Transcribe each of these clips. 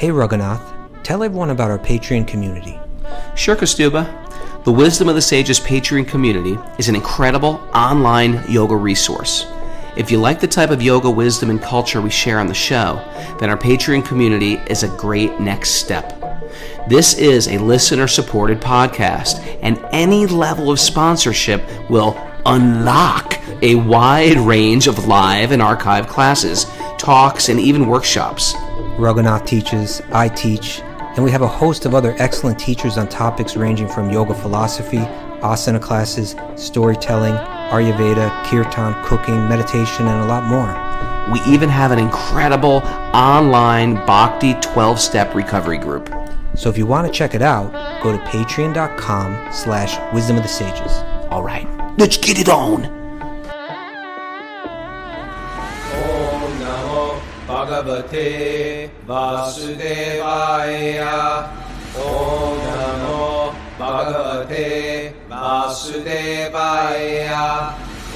Hey Raghunath, tell everyone about our Patreon community. Sure, Kaustubha. The Wisdom of the Sages Patreon community is an incredible online yoga resource. If you like the type of yoga wisdom and culture we share on the show, then our Patreon community is a great next step. This is a listener-supported podcast, and any level of sponsorship will unlock a wide range of live and archived classes, talks, and even workshops. Raghunath teaches, I teach, and we have a host of other excellent teachers on topics ranging from yoga philosophy, asana classes, storytelling, Ayurveda, kirtan, cooking, meditation, and a lot more. We even have an incredible online Bhakti 12-step recovery group. So if you want to check it out, go to patreon.com/wisdom of the sages. All right, let's get it on. Om Namo Bhagavate Vasudevaya. Om Namo Bhagavate Vasudevaya.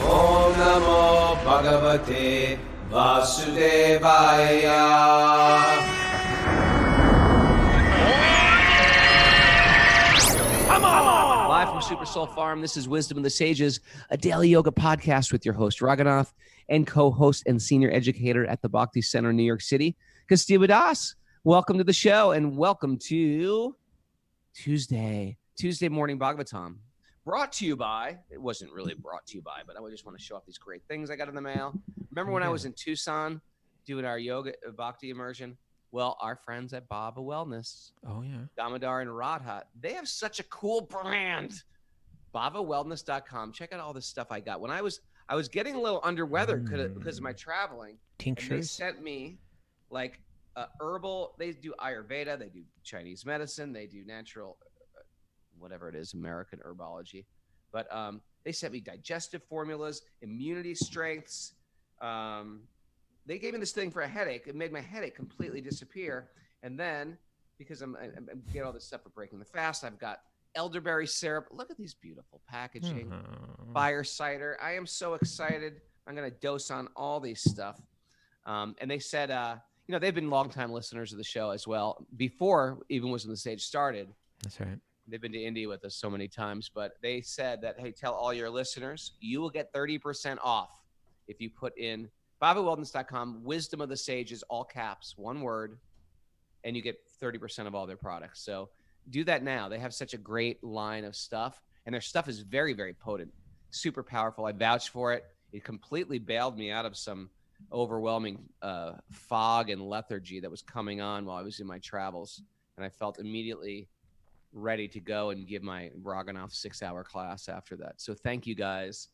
Om Namo Bhagavate Vasudevaya. Live from Super Soul Farm, this is Wisdom of the Sages, a daily yoga podcast with your host, Raghunath, and co-host and senior educator at the Bhakti Center in New York City, Kaustubha Das. Welcome to the show, and welcome to Tuesday morning Bhagavatam. Brought to you by, it wasn't really brought to you by, but I just want to show off these great things I got in the mail. Remember when I was in Tucson doing our yoga Bhakti immersion? Well, our friends at Baba Wellness, Damodar and Radha, they have such a cool brand. BavaWellness.com. Check out all this stuff I got. When I was getting a little under weather because of my traveling. Tinctures. And they sent me like herbal. They do Ayurveda. They do Chinese medicine. They do natural, whatever it is, American herbology. But they sent me digestive formulas, immunity strengths. They gave me this thing for a headache. It made my headache completely disappear. And then, because I'm getting all this stuff for breaking the fast, I've got elderberry syrup. Look at these beautiful packaging. Fire cider. I am so excited. I'm going to dose on all these stuff. And they said, they've been longtime listeners of the show as well. Before even Wisdom of the Sage started. That's right. They've been to India with us so many times. But they said that, hey, tell all your listeners, you will get 30% off if you put in BavaWellness.com, Wisdom of the Sages, all caps, one word, and you get 30% of all their products. So do that now. They have such a great line of stuff, and their stuff is very, very potent, super powerful. I vouch for it. It completely bailed me out of some overwhelming fog and lethargy that was coming on while I was in my travels, and I felt immediately ready to go and give my Raghunath 6-hour class after that. So thank you, guys.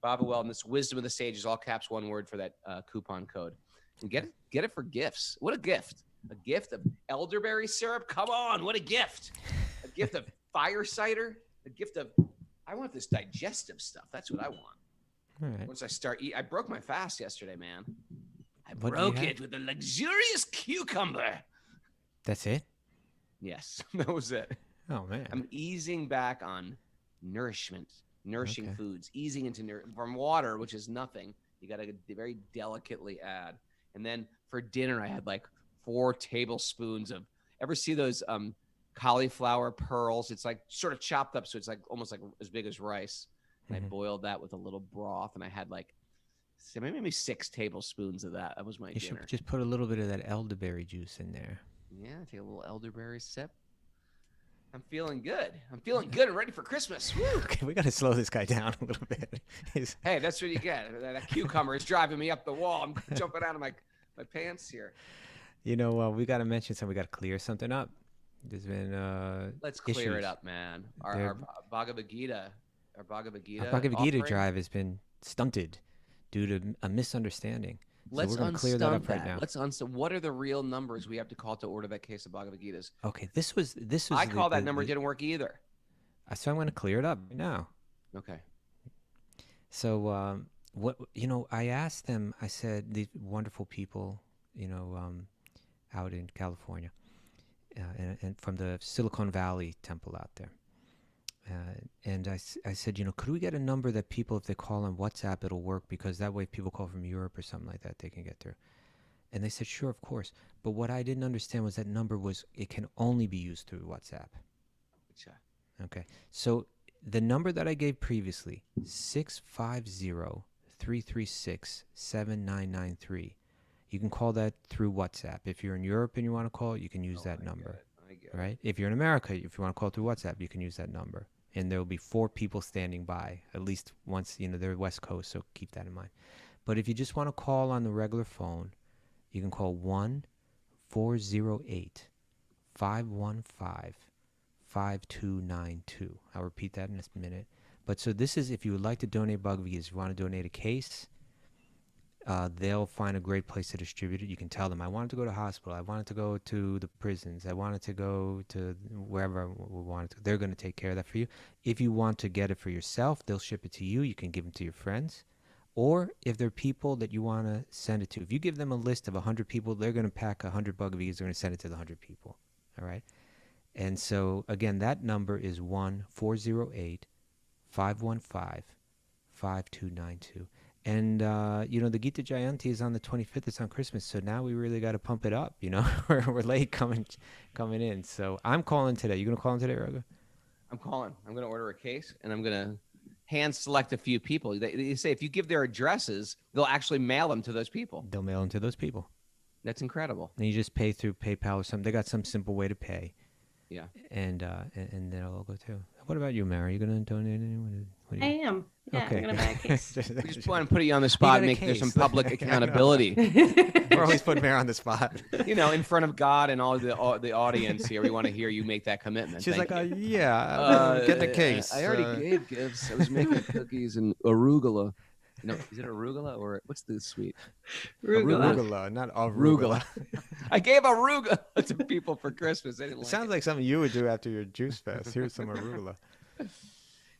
Baba Wellness, Wisdom of the Sages, all caps, one word for that coupon code. And get it for gifts. What a gift. A gift of elderberry syrup? Come on, what a gift. A gift of fire cider? A gift of, I want this digestive stuff. That's what I want. All right. Once I start eating, I broke my fast yesterday, man. I broke it with a luxurious cucumber. That's it? Yes, that was it. Oh, man. I'm easing back on nourishing foods, easing into from water, which is nothing. You got to very delicately add. And then for dinner, I had like 4 tablespoons of, ever see those cauliflower pearls? It's like sort of chopped up. So it's like almost like as big as rice. And I boiled that with a little broth. And I had like maybe 6 tablespoons of that. That was my dinner. You should just put a little bit of that elderberry juice in there. Yeah, take a little elderberry sip. I'm feeling good. I'm feeling good and ready for Christmas. Woo. Okay, we got to slow this guy down a little bit. Hey, that's what you get. That cucumber is driving me up the wall. I'm jumping out of my pants here. We got to mention something. We got to clear something up. There's been Let's clear issues. it up, man. Our Bhagavad Gita. Our Bhagavad Gita drive has been stunted due to a misunderstanding. Let's we're going to clear that up right now. What are the real numbers we have to call to order that case of Bhagavad Gitas? Okay, this was. I call that number didn't work either. So I'm going to clear it up right now. Okay. So I asked them. I said these wonderful people, out in California, and from the Silicon Valley temple out there. And I said, could we get a number that people, if they call on WhatsApp, it'll work, because that way if people call from Europe or something like that, they can get through. And they said, sure, of course. But what I didn't understand was that number it can only be used through WhatsApp. Acha. Okay. So the number that I gave previously, 650-336-7993. You can call that through WhatsApp. If you're in Europe and you want to call it, you can use that number. I get Right? If you're in America, if you want to call it through WhatsApp, you can use that number. And there will be 4 people standing by, at least once, they're West Coast, so keep that in mind. But if you just want to call on the regular phone, you can call 1-408-515-5292. I'll repeat that in a minute. But so this is if you would like to donate Bhagavad Gita, if you want to donate a case, they'll find a great place to distribute it. You can tell them, I wanted to go to hospital. I wanted to go to the prisons. I wanted to go to wherever we wanted to. They're going to take care of that for you. If you want to get it for yourself, they'll ship it to you. You can give them to your friends. Or if there are people that you want to send it to, if you give them a list of 100 people, they're going to pack 100 Bhagavad Gitas. They're going to send it to the 100 people. All right? And so, again, that number is 1-408-515-5292. And, the Gita Jayanti is on the 25th. It's on Christmas. So now we really got to pump it up, We're late coming in. So I'm calling today. You going to call in today, Raghu? I'm calling. I'm going to order a case, and I'm going to hand select a few people. They say if you give their addresses, they'll actually mail them to those people. They'll mail them to those people. That's incredible. And you just pay through PayPal or something. They got some simple way to pay. Yeah. And they'll all go too. What about you, Mary? Are you going to donate anyone? I am. Yeah, Okay. I'm going to buy a case. We just want to put you on the spot and make there's some public accountability. We're always putting Mary on the spot. In front of God and all the audience here. We want to hear you make that commitment. She's Thank like, you. getting a case. I already gave gifts. I was making cookies and arugula. No, is it arugula or what's the sweet? Arugula. Not arugula. I gave arugula to people for Christmas. They didn't It like sounds like something you would do after your juice fest. Here's some arugula.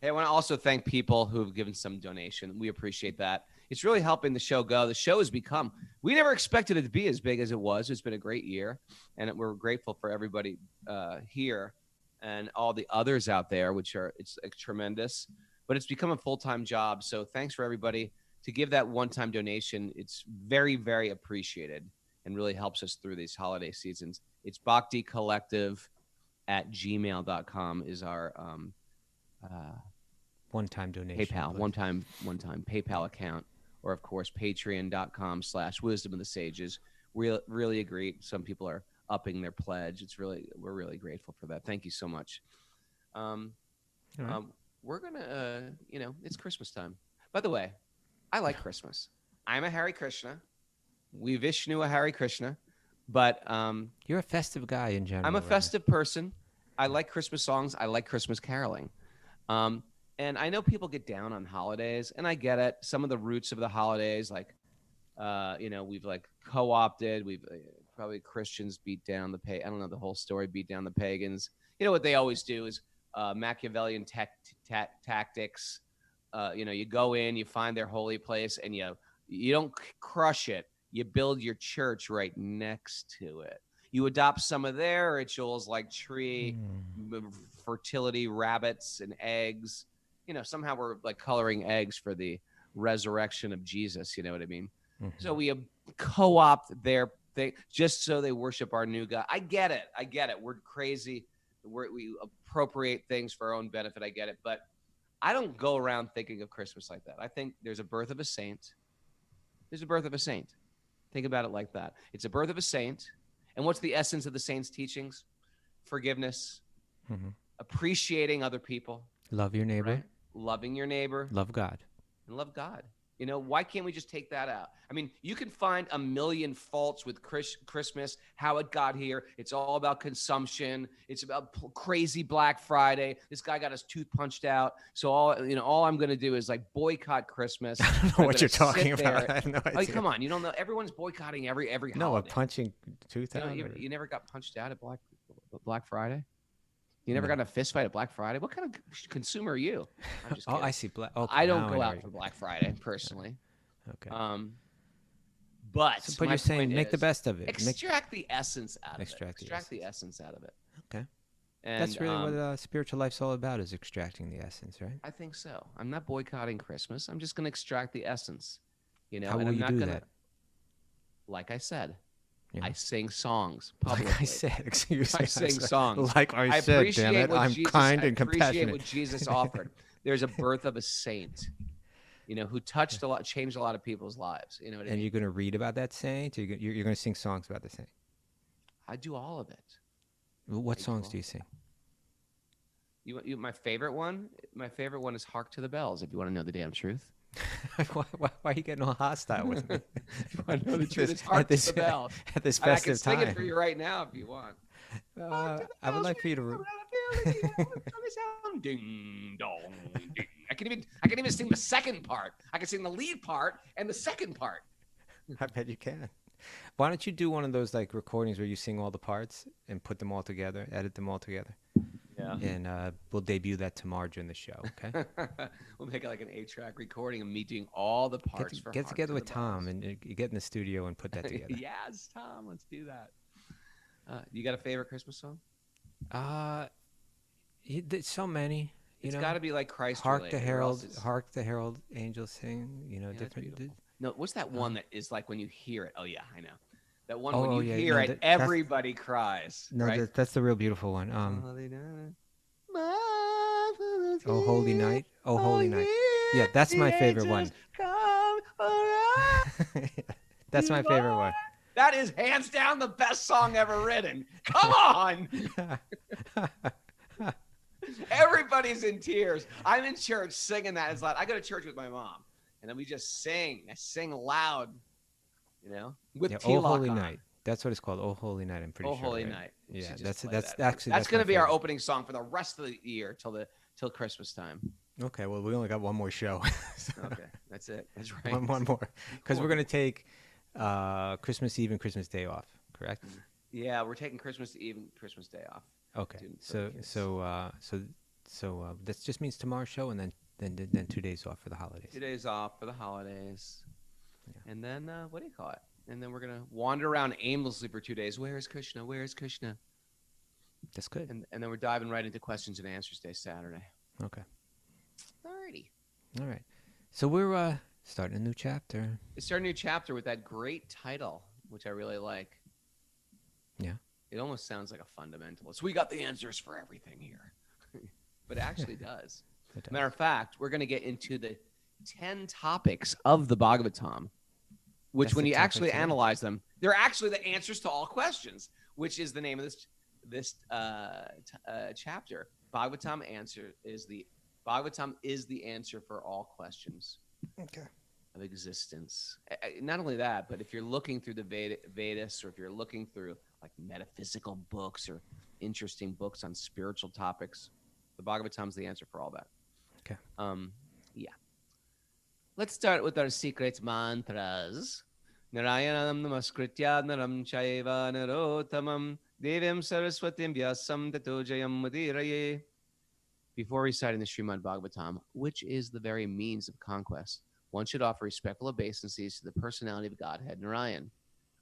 Hey, I want to also thank people who have given some donation. We appreciate that. It's really helping the show go. The show has become, we never expected it to be as big as it was. It's been a great year, and we're grateful for everybody here and all the others out there, it's tremendous. But it's become a full-time job. So thanks for everybody to give that one-time donation. It's very, very appreciated and really helps us through these holiday seasons. It's bhakticollective@gmail.com is our one-time donation. PayPal, one-time PayPal account, or of course, patreon.com/wisdom of the sages. Really agree. Some people are upping their pledge. We're really grateful for that. Thank you so much. Right. We're gonna, it's Christmas time. By the way, I like Christmas. I'm a Hare Krishna. We Vishnu a Hare Krishna, but You're a festive guy in general. I'm a right? festive person. I like Christmas songs. I like Christmas caroling. And I know people get down on holidays, and I get it. Some of the roots of the holidays, like, we've like co-opted. We've probably Christians beat down I don't know the whole story, beat down the pagans. You know what they always do is Machiavellian tactics. You go in, you find their holy place, and you don't crush it. You build your church right next to it. You adopt some of their rituals like tree, fertility, rabbits, and eggs. Somehow we're like coloring eggs for the resurrection of Jesus. You know what I mean? Mm-hmm. So we co-opt their thing just so they worship our new God. I get it. We're crazy. We appropriate things for our own benefit. I get it. But I don't go around thinking of Christmas like that. I think there's a birth of a saint. Think about it like that. It's a birth of a saint. And what's the essence of the saint's teachings? Forgiveness, appreciating other people. Love your neighbor. Right? Loving your neighbor. Love God. And love God. Why can't we just take that out? I mean, you can find a million faults with Christmas, how it got here. It's all about consumption. It's about crazy Black Friday. This guy got his tooth punched out. So all I'm going to do is like boycott Christmas. I don't know what you're talking about. I have no idea. Oh, come on. You don't know. Everyone's boycotting every holiday. No, a punching tooth out. You never got punched out at Black Friday? You never got in a fist fight at Black Friday? What kind of consumer are you? I'm just kidding. I see. I don't go out for Black Friday personally. Okay. But you're saying make the best of it. Extract the essence out of it. Extract the essence out of it. Okay. And that's really what spiritual life's all about, is extracting the essence, right? I think so. I'm not boycotting Christmas. I'm just going to extract the essence. How will you do that? like I said, Yeah. I sing songs Like publicly. I said, excuse me. I sing songs. Like I said, appreciate damn it. what I'm Jesus, kind I and appreciate compassionate. what Jesus offered. There's a birth of a saint, who touched a lot, changed a lot of people's lives. You know what I And mean? you're going to read about that saint? You're going to sing songs about the saint? I do all of it. What I do songs all do you of sing? My favorite one? My favorite one is "Hark to the Bells." If you want to know the damn truth. why are you getting all hostile with me? I know the truth. It's At "Hark this- to the Bells." At this And I can festive sing time. it for you right now if you want. I would like for you to. Ding dong ding. I can even sing the second part. I can sing the lead part and the second part. I bet you can. Why don't you do one of those like recordings where you sing all the parts and put them all together, edit them all together? Yeah. And we'll debut that tomorrow during the show, okay? We'll make it like an 8-track recording of me doing all the parts for Get Hark together to with the Tom Bells. and you get in the studio and put that together. Yes, Tom, let's do that. You got a favorite Christmas song? There's so many. It's got to be like Christ Hark related, the or herald, else it's- hark the herald angels sing. that's Different. beautiful. No, what's that one that is like when you hear it? Oh yeah, I know. That one Oh, when you yeah, hear no, it, that's- everybody cries. No, right? that's the real beautiful one. Oh holy night, oh holy night. Yeah, that's my favorite one. That's my favorite one. That is hands down the best song ever written. Come on. Everybody's in tears. I'm in church singing that. It's loud. I go to church with my mom, and then we just sing. I sing loud, with Yeah, tea Oh lock holy on. night. That's what it's called. Oh holy night. I'm pretty Oh sure. holy right? night. We Yeah, should just that's play that's that. actually That's going to my be our favorite. opening song for the rest of the year till Christmas time. Okay, well we only got one more show. So Okay, that's it. That's right. one more, because we're gonna take Christmas Eve and Christmas Day off. Correct? Yeah, we're taking Christmas Eve and Christmas Day off. Okay. Dude, So for the that just means tomorrow's show and then 2 days off for the holidays. 2 days off for the holidays. Yeah. And then, what do you call it? And then we're going to wander around aimlessly for 2 days. Where is Krishna? Where is Krishna? That's good. And then we're diving right into questions and answers day Saturday. Okay. Alrighty. All right. So we're starting a new chapter. It's our new chapter with that great title, which I really like. Yeah. It almost sounds like a fundamentalist. We got the answers for everything here. But it actually does. It does. Matter of fact, we're going to get into the 10 topics of the Bhagavatam, which That's when the you topic actually today. analyze them, they're actually the answers to all questions, which is the name of this chapter. Bhagavatam is the answer for all questions Okay. of existence. Not only that, but if you're looking through the Vedas, or if you're looking through like metaphysical books or interesting books on spiritual topics, the Bhagavatam is the answer for all that. Okay. Yeah. Let's start with our secret mantras. Narayanam namaskritya naram chaiva narottamam devim saraswatim vyasam tato jayam mudiraye. Before reciting the Srimad Bhagavatam, which is the very means of conquest, one should offer respectful obeisances to the personality of Godhead Narayan,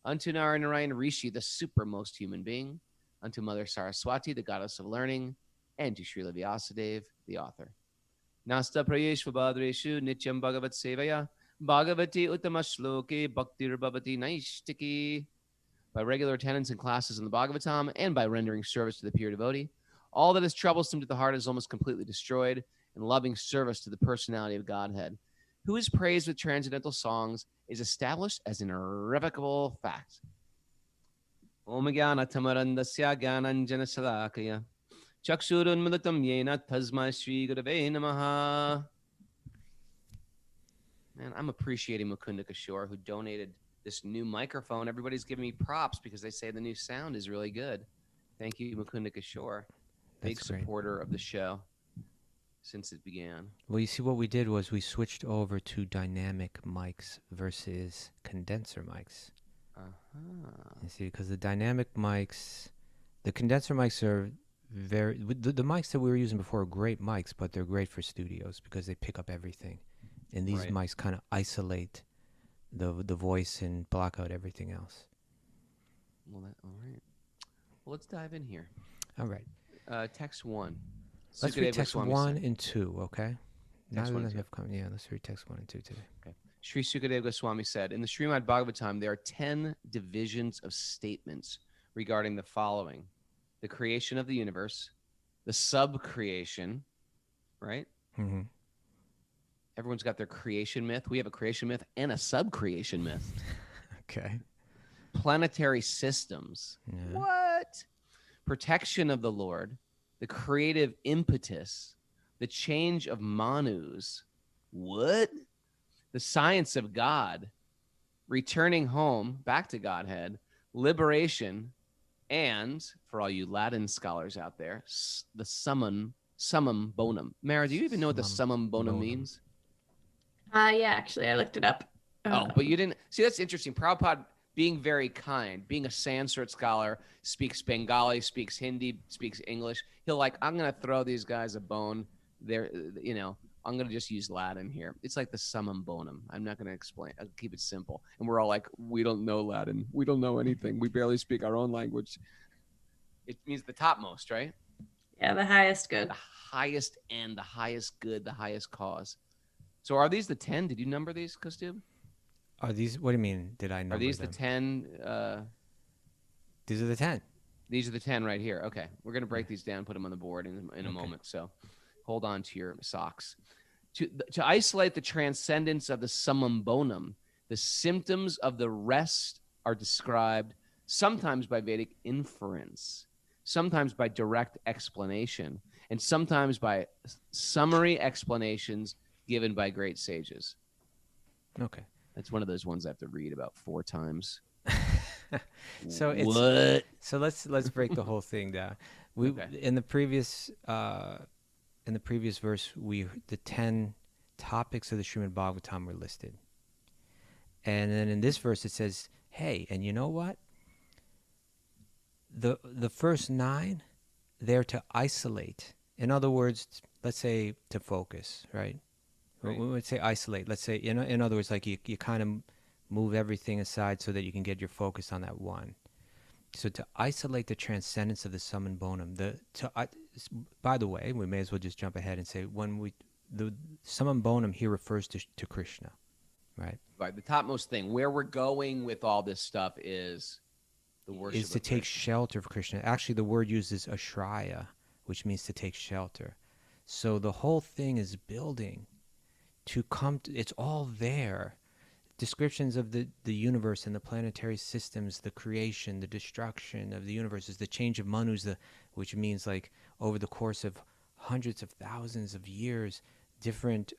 unto Narayan Rishi, the supermost human being, unto Mother Saraswati, the goddess of learning, and to Srila Vyasadeva, the author. Nasta prayeshva badreshu nityam bhagavat sevaya bhagavati uttama shloke bhaktir bhavati naishtiki. By regular attendance in classes in the Bhagavatam and by rendering service to the pure devotee, all that is troublesome to the heart is almost completely destroyed in loving service to the personality of Godhead, who is praised with transcendental songs, is established as an irrevocable fact. Om Gyana Tamarandasya Gyananjana Salakaya Chakshurunmilitam Yena Tasma Shri Gurave Namaha. Man, I'm appreciating Mukunda Kishore, who donated this new microphone. Everybody's giving me props because they say the new sound is really good. Thank you, Mukunda Kishore. Big That's great. supporter of the show since it began. Well, you see, what we did was we switched over to dynamic mics versus condenser mics. You see, because the dynamic mics, the condenser mics are the mics that we were using before are great mics, but they're great for studios because they pick up everything. And these Right. mics kind of isolate the voice and block out everything else. Well, all right. Well, let's dive in here. All right. Text 1. Let's Sukadeva read text Swami 1 said. and 2, okay? Text Now 1 that and I've come, yeah, let's read text 1 and 2 today. Sri Sukadeva Goswami said, in the Srimad Bhagavatam, there are 10 divisions of statements regarding the following: the creation of the universe, the sub-creation, right? Mm-hmm. Everyone's got their creation myth. We have a creation myth and a sub-creation myth. Okay. Planetary systems. Yeah. What? Protection of the Lord, the creative impetus, the change of manus. What? The science of God, returning home, back to Godhead, liberation, and for all you Latin scholars out there, the summum bonum. Mara, do you even know what the summum bonum means? Yeah, actually, I looked it up. Oh, but you didn't. See, that's interesting. Prabhupada being very kind, being a Sanskrit scholar, speaks Bengali, speaks Hindi, speaks English. He'll like, I'm going to throw these guys a bone. They're, you know, I'm going to just use Latin here. It's like the summum bonum. I'm not going to explain. I'll keep it simple. And we're all like, we don't know Latin. We don't know anything. We barely speak our own language. It means the topmost, right? Yeah, the highest good. The highest end, the highest good, the highest cause. So are these the 10? Did you number these, Kaustubha? Are these, what do you mean? Did I number Are these them? the 10? These are the 10. These are the 10 right here. Okay. We're going to break these down, put them on the board in a moment. So hold on to your socks. To isolate the transcendence of the summum bonum, the symptoms of the rest are described sometimes by Vedic inference, sometimes by direct explanation, and sometimes by summary explanations given by great sages. Okay. That's one of those ones I have to read about 4 times. So it's what? So let's break the whole thing down. We in the previous verse, the 10 topics of the Srimad Bhagavatam were listed, and then in this verse it says, "Hey, and you know what? The first 9, they're to isolate. In other words, let's say to focus, right? We would say isolate. Let's say, in other words, like you kind of move everything aside so that you can get your focus on that one. So to isolate the transcendence of the summum bonum. By the way, we may as well just jump ahead and say the summum bonum here refers to Krishna, right? Right. The topmost thing, where we're going with all this stuff is the worship. Is to take shelter of Krishna. Actually, the word used is Ashraya, which means to take shelter. So the whole thing is building to come to, it's all there. Descriptions of the universe and the planetary systems, the creation, the destruction of the universe, is the change of manus, which means like over the course of hundreds of thousands of years, different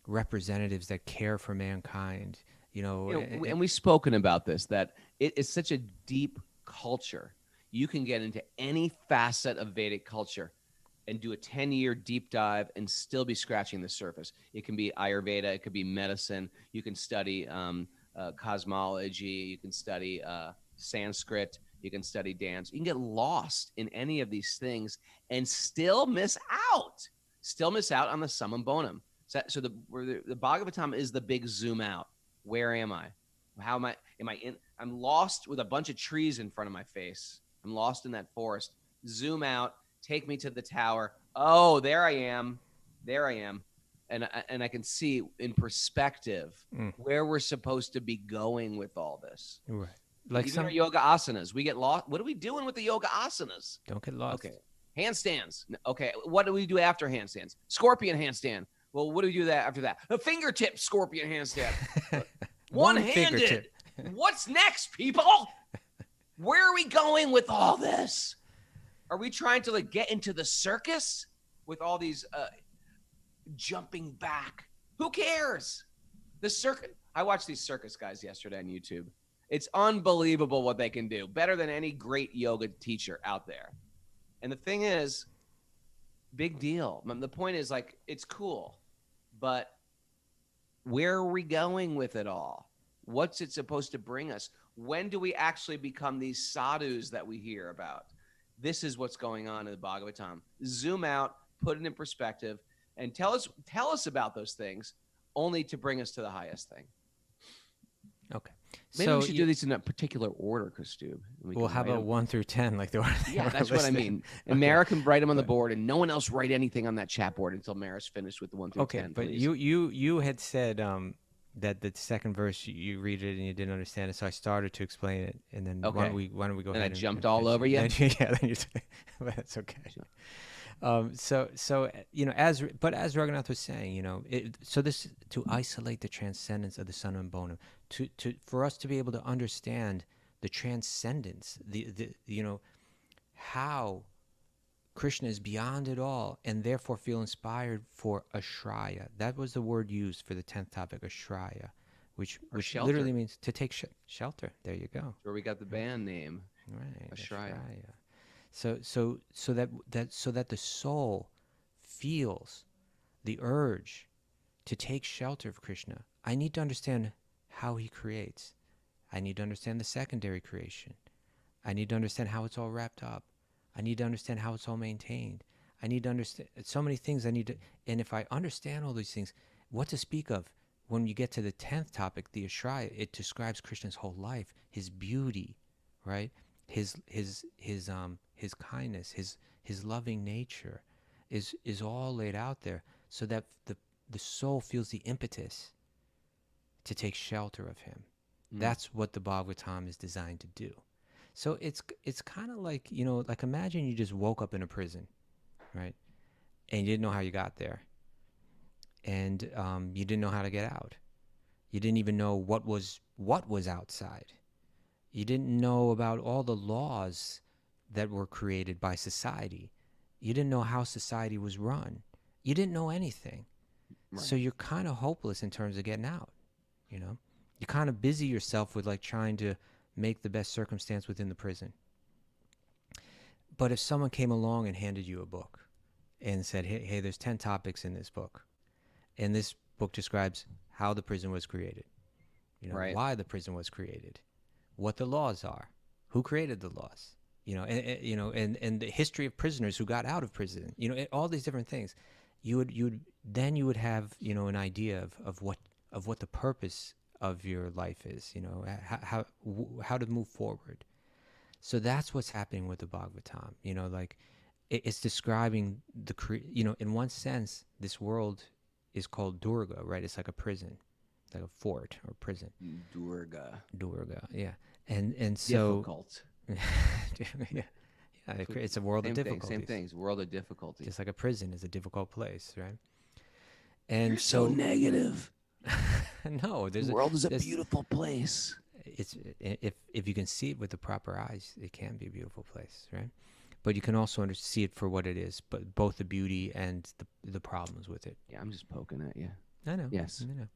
representatives that care for mankind. And we've spoken about this, that it is such a deep culture. You can get into any facet of Vedic culture and do a 10-year deep dive and still be scratching the surface. It can be Ayurveda, it could be medicine. You can study cosmology, you can study Sanskrit, you can study dance. You can get lost in any of these things and still miss out on the summum bonum. So the Bhagavatam is the big zoom out. Where am I? How am I? I'm lost with a bunch of trees in front of my face. I'm lost in that forest. Zoom out. Take me to the tower. Oh, there I am. And I can see in perspective where we're supposed to be going with all this. Right. Like even our yoga asanas, we get lost. What are we doing with the yoga asanas? Don't get lost. Okay. Handstands. Okay. What do we do after handstands? Scorpion handstand. Well, what do we do after that? A fingertip scorpion handstand. One-handed. What's next, people? Where are we going with all this? Are we trying to get into the circus with all these jumping back? Who cares? The circus. I watched these circus guys yesterday on YouTube. It's unbelievable what they can do. Better than any great yoga teacher out there. And the thing is, big deal. The point is, it's cool, but where are we going with it all? What's it supposed to bring us? When do we actually become these sadhus that we hear about? This is what's going on in the Bhagavatam. Zoom out, put it in perspective, and tell us about those things, only to bring us to the highest thing. Okay. Maybe we should do these in a particular order, Kaustubha. Well, how about 1 through 10, like the order? Yeah, that's what I mean. And Mara can write them on the board, and no one else write anything on that chat board until Mara's finished with the 1 through 10. Okay, but please. you had said that the second verse you read it and you didn't understand it, so I started to explain it, and then Okay. why don't we go And I ahead jumped and all finish over it? you? Then you but that's okay. So you know, as Raghunath was saying, you know, so this to isolate the transcendence of the Son and Bonum, for us to be able to understand the transcendence, the you know, how Krishna is beyond it all, and therefore feel inspired for Ashraya. That was the word used for the 10th topic, Ashraya, which shelter. literally means to take shelter. There you go. Where we got the band name. Right, Ashraya. So that the soul feels the urge to take shelter of Krishna. I need to understand how he creates. I need to understand the secondary creation. I need to understand how it's all wrapped up. I need to understand how it's all maintained. I need to understand so many things. And if I understand all these things, what to speak of when you get to the 10th topic, the Ashraya, it describes Krishna's whole life, his beauty, right? His kindness, his loving nature is all laid out there, so that the soul feels the impetus to take shelter of him. That's what the Bhagavatam is designed to do. So it's kind of like, you know, like imagine you just woke up in a prison, right? And you didn't know how you got there. And you didn't know how to get out. You didn't even know what was outside. You didn't know about all the laws that were created by society. You didn't know how society was run. You didn't know anything. Right. So you're kind of hopeless in terms of getting out, you know? You kind of busy yourself with like trying to make the best circumstance within the prison. But if someone came along and handed you a book and said, hey, there's 10 topics in this book, and this book describes how the prison was created, you know, right, why the prison was created, what the laws are, who created the laws, you know, and the history of prisoners who got out of prison, you know, all these different things, you would have, you know, an idea of what the purpose of your life is, you know, how to move forward. So that's what's happening with the Bhagavatam, you know, like it's describing you know, in one sense, this world is called Durga, right? It's like a prison, like a fort or prison. Durga, yeah. And so difficult. yeah, it's a world of difficulties. Same things. World of difficulties. Just like a prison is a difficult place, right? And you're so negative. No, the world is a beautiful place. It's if you can see it with the proper eyes, it can be a beautiful place, right? But you can also see it for what it is, but both the beauty and the problems with it. Yeah, I'm just poking at you. I know. Yes. I know.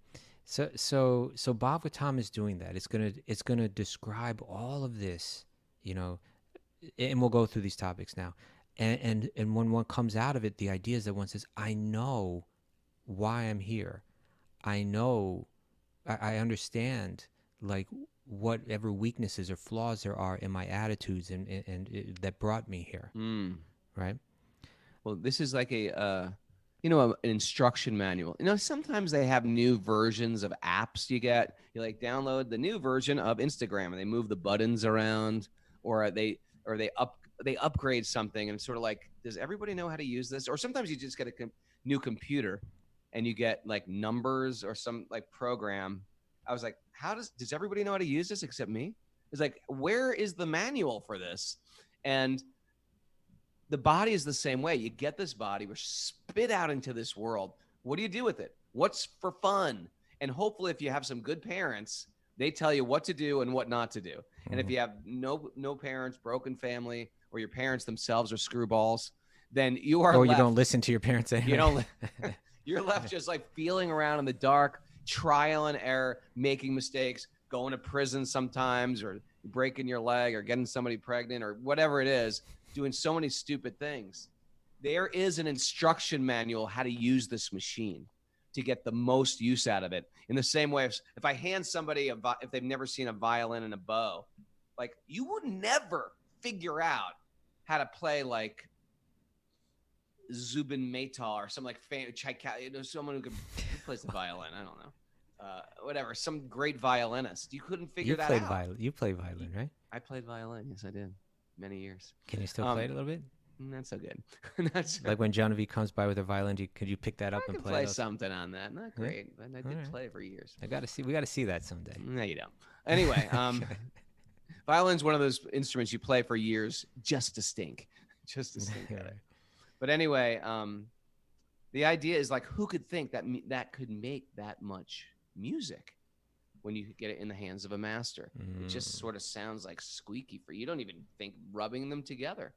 So Bhagavatam is doing that. It's gonna describe all of this, you know, and we'll go through these topics now. And when one comes out of it, the idea is that one says, I know why I'm here. I know, I understand, like, whatever weaknesses or flaws there are in my attitudes and that brought me here, right? Well, this is like an instruction manual. You know, sometimes they have new versions of apps you get. You like download the new version of Instagram and they move the buttons around, or they upgrade something, and it's sort of like, does everybody know how to use this? Or sometimes you just get a new computer and you get like numbers or some like program. I was like, does everybody know how to use this except me? It's like, where is the manual for this? And the body is the same way. You get this body, we're spit out into this world. What do you do with it? What's for fun? And hopefully if you have some good parents, they tell you what to do and what not to do. Mm-hmm. And if you have no parents, broken family, or your parents themselves are screwballs, then you are left. You don't listen to your parents anyway. You don't you're left just like feeling around in the dark, trial and error, making mistakes, going to prison sometimes, or breaking your leg, or getting somebody pregnant, or whatever it is, doing so many stupid things. There is an instruction manual how to use this machine to get the most use out of it. In the same way, if I hand somebody if they've never seen a violin and a bow, like, you would never figure out how to play like Zubin Mehta or some like someone who plays the violin. I don't know. Whatever, some great violinist. You couldn't figure that out. You played violin, right? I played violin. Yes, I did. Many years. Can you still play it a little bit? Not so good. Not so Like when Genevieve comes by with her violin, could you pick that up I and can play? play those? something on that. Not great, but I did Alright. play for years. We got to see that someday. No, you don't. Anyway, violin's one of those instruments you play for years just to stink, just to stink at it. But anyway, the idea is like, who could think that that could make that much music when you get it in the hands of a master? It just sort of sounds like squeaky for you. You don't even think rubbing them together.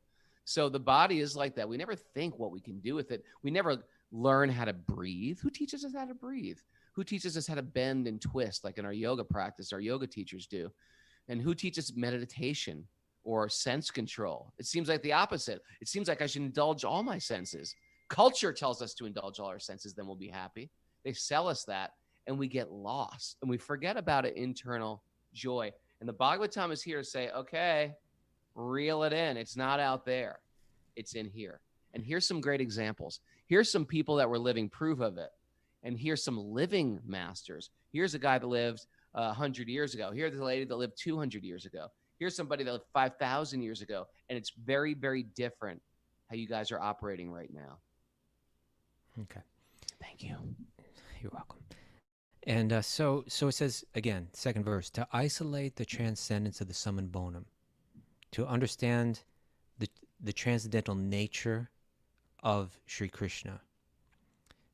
So the body is like that. We never think what we can do with it. We never learn how to breathe. Who teaches us how to breathe? Who teaches us how to bend and twist like in our yoga practice, our yoga teachers do? And who teaches meditation or sense control? It seems like the opposite. It seems like I should indulge all my senses. Culture tells us to indulge all our senses, then we'll be happy. They sell us that, and we get lost, and we forget about an internal joy. And the Bhagavatam is here to say, okay, reel it in. It's not out there. It's in here. And here's some great examples. Here's some people that were living proof of it. And here's some living masters. Here's a guy that lived 100 years ago. Here's the lady that lived 200 years ago. Here's somebody that lived 5,000 years ago. And it's very, very different how you guys are operating right now. Okay. Thank you. You're welcome. And so it says, again, second verse, to isolate the transcendence of the summum bonum, to understand the transcendental nature of Sri Krishna.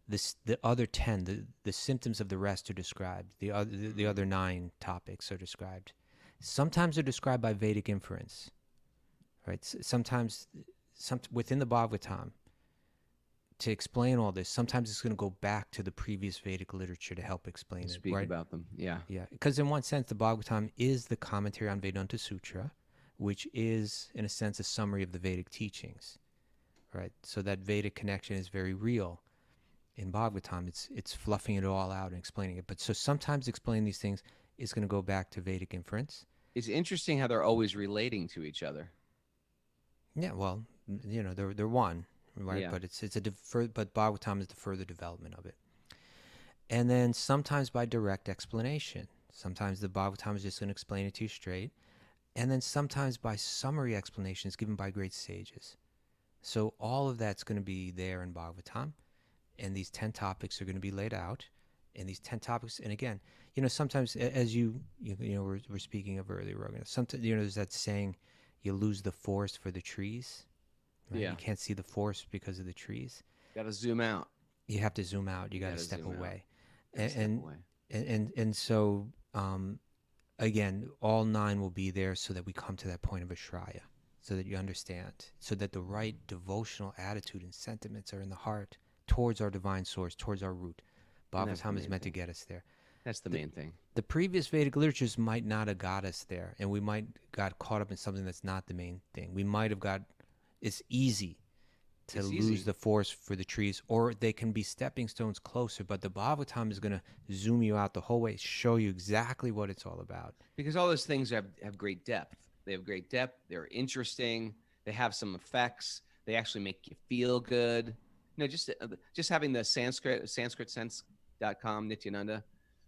The other 10, the symptoms of the rest are described. The other 9 topics are described. Sometimes they're described by Vedic inference, right? Sometimes within the Bhagavatam, to explain all this, sometimes it's going to go back to the previous Vedic literature to help explain it. Speak right? about them. Yeah. Yeah. Because in one sense, the Bhagavatam is the commentary on Vedanta Sutra, which is, in a sense, a summary of the Vedic teachings, right? So that Vedic connection is very real. In Bhagavatam, it's fluffing it all out and explaining it. But so sometimes explaining these things is going to go back to Vedic inference. It's interesting how they're always relating to each other. Yeah, well, they're one, right? Yeah. But but Bhagavatam is the further development of it. And then sometimes by direct explanation. Sometimes the Bhagavatam is just going to explain it to you straight. And then sometimes by summary explanations given by great sages. So all of that's going to be there in Bhagavatam. And these 10 topics are going to be laid out. And these 10 topics, and again, sometimes as we're speaking of earlier, Raghunath, sometimes, there's that saying, you lose the forest for the trees. Right? Yeah. You can't see the forest because of the trees. Got to zoom out. You have to zoom out. You got to step away. And so, again, all 9 will be there so that we come to that point of Ashraya, so that you understand, so that the right devotional attitude and sentiments are in the heart towards our divine source, towards our root. Bhagavatam is meant to get us there. That's the main thing. The previous Vedic literatures might not have got us there, and we might got caught up in something that's not the main thing. We might have it's easy to lose the forest for the trees, or they can be stepping stones closer, but the Bhagavatam is going to zoom you out the whole way, show you exactly what it's all about. Because all those things have great depth. They have great depth. They're interesting. They have some effects. They actually make you feel good. Just having the SanskritSense.com, Nityananda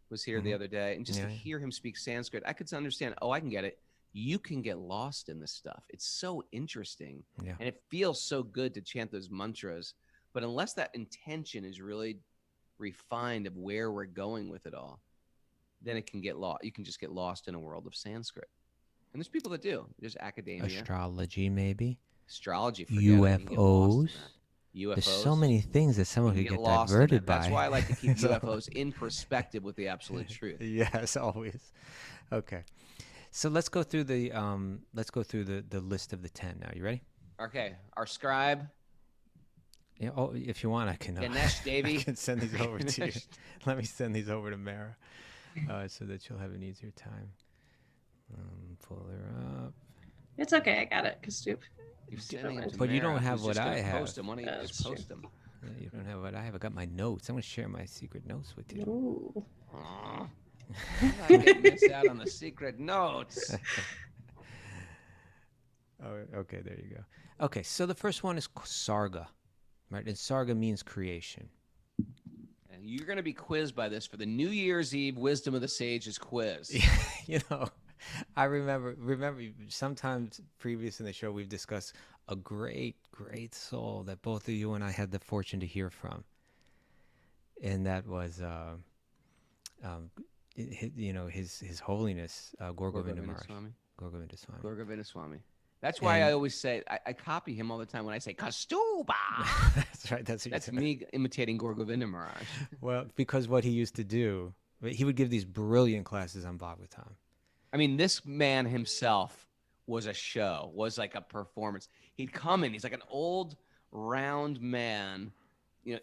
was here the other day, and just to hear him speak Sanskrit, I could understand, I can get it. You can get lost in this stuff. It's so interesting. Yeah. And it feels so good to chant those mantras. But unless that intention is really refined of where we're going with it all, then it can get lost. You can just get lost in a world of Sanskrit. And there's people that do. There's academia. Astrology, maybe. Astrology. UFOs. UFOs. There's so many things that someone could get lost diverted by. That's why I like to keep UFOs in perspective with the absolute truth. Yes, always. Okay. So let's go through the list of the 10 now. You ready? Okay. Our scribe. Yeah. Oh, if you want, I can. Ganesh Devi. I can send these over to you. Let me send these over to Mara, so that you'll have an easier time. Pull her up. It's okay. I got it, Kaustubha. But you don't have what I have. Post them. Why don't you just post them? Yeah, you don't have what I have. I got my notes. I'm going to share my secret notes with you. Ooh. I get missed out on the secret notes. Oh, okay, there you go. Okay, so the first one is Sarga, right? And Sarga means creation. And you're going to be quizzed by this for the New Year's Eve Wisdom of the Sages quiz. You know, I remember sometimes previous in the show we've discussed a great soul that both of you and I had the fortune to hear from, and that was his holiness Gorgovinda Maharaj. Gorgovinda Swami. Gorgovinda Swami. That's why I always say I copy him all the time when I say Kaustubha. That's right. That's me imitating Gorgovinda Maharaj. Well, because what he used to do, he would give these brilliant classes on Bhagavatam. I mean, this man himself was a show, was like a performance. He'd come in, he's like an old, round man,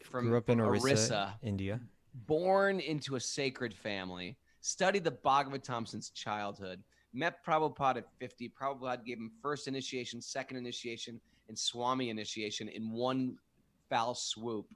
from Grew up in Orissa, India. Born into a sacred family, studied the Bhagavatam since childhood, met Prabhupada at 50. Prabhupada gave him first initiation, second initiation, and Swami initiation in one foul swoop.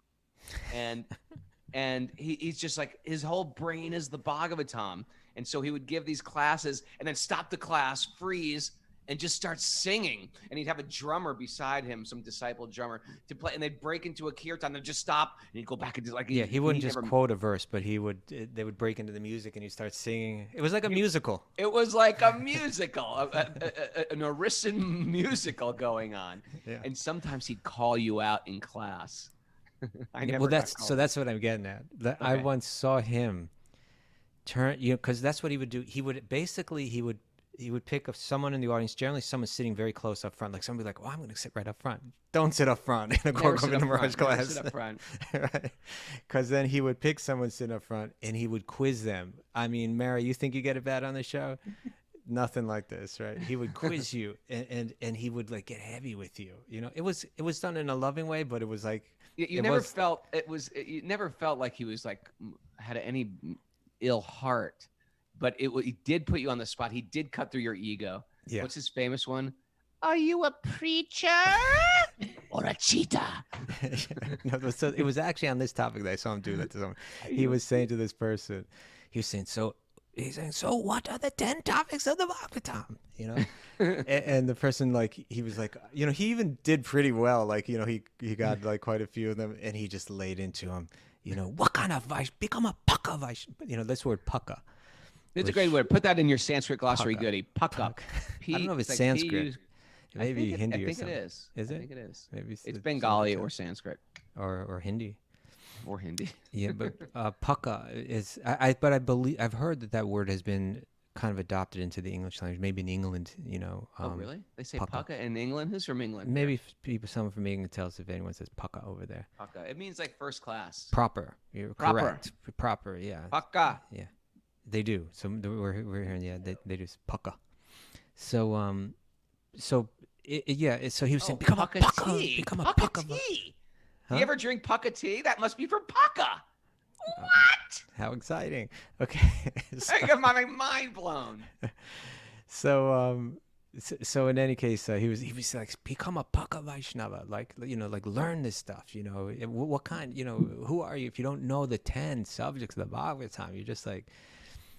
And he's just like, his whole brain is the Bhagavatam. And so he would give these classes and then stop the class, freeze, and just start singing. And he'd have a drummer beside him, some disciple drummer, to play. And they'd break into a kirtan and just stop. And he'd go back and like, he wouldn't just quote a verse, but they would break into the music and he'd start singing. It was like a musical. It was like a musical, an Orissan musical going on. Yeah. And sometimes he'd call you out in class. That's what I'm getting at. Okay. I once saw him turn, because that's what he would do. He would pick up someone in the audience, generally someone sitting very close up front, like somebody like, I'm going to sit right up front. Don't sit up front in a Gorgovinda Maharaj class. Never sit up front. Right? Because then he would pick someone sitting up front and he would quiz them. I mean, Mary, you think you get it bad on the show? Nothing like this, right? He would quiz you and he would like get heavy with you. It was done in a loving way, but it was like, you never felt like he was like had any ill heart, but he did put you on the spot. He did cut through your ego. Yeah. What's his famous one? Are you a preacher or a cheetah? No, so it was actually on this topic that I saw him do that to someone. He was saying to this person, so what are the 10 topics of the Bhagavatam? And the person, like, he was like, he even did pretty well. Like, he got like quite a few of them, and he just laid into him, what kind of Vaishya? Become a Paka Vaishya. This word Paka. It's a great word. Put that in your Sanskrit glossary, goody. Paka. I don't know if it's like Sanskrit. Maybe Hindi or something. I think it is. Is it? I think it is. Maybe it's Bengali or Sanskrit. Or Hindi. Or Hindi. Yeah, but Paka is. But I believe I've heard that word has been kind of adopted into the English language. Maybe in England, oh, really? They say Paka in England. Who's from England? Maybe someone from England tell us if anyone says Paka over there. Paka. It means like first class. Proper. You're correct. Proper. Yeah. Paka. Yeah, they do. So we're hearing. Yeah, they do Paka. So So he was saying, become a Paka. Become a Paka. Huh? You ever drink Paka tea? That must be from Paka. What? How exciting. Okay. I got my mind blown. So in any case, he was like, become a Paka Vaishnava, like learn this stuff, what kind, who are you if you don't know the 10 subjects of the Bhagavatam? You're just like,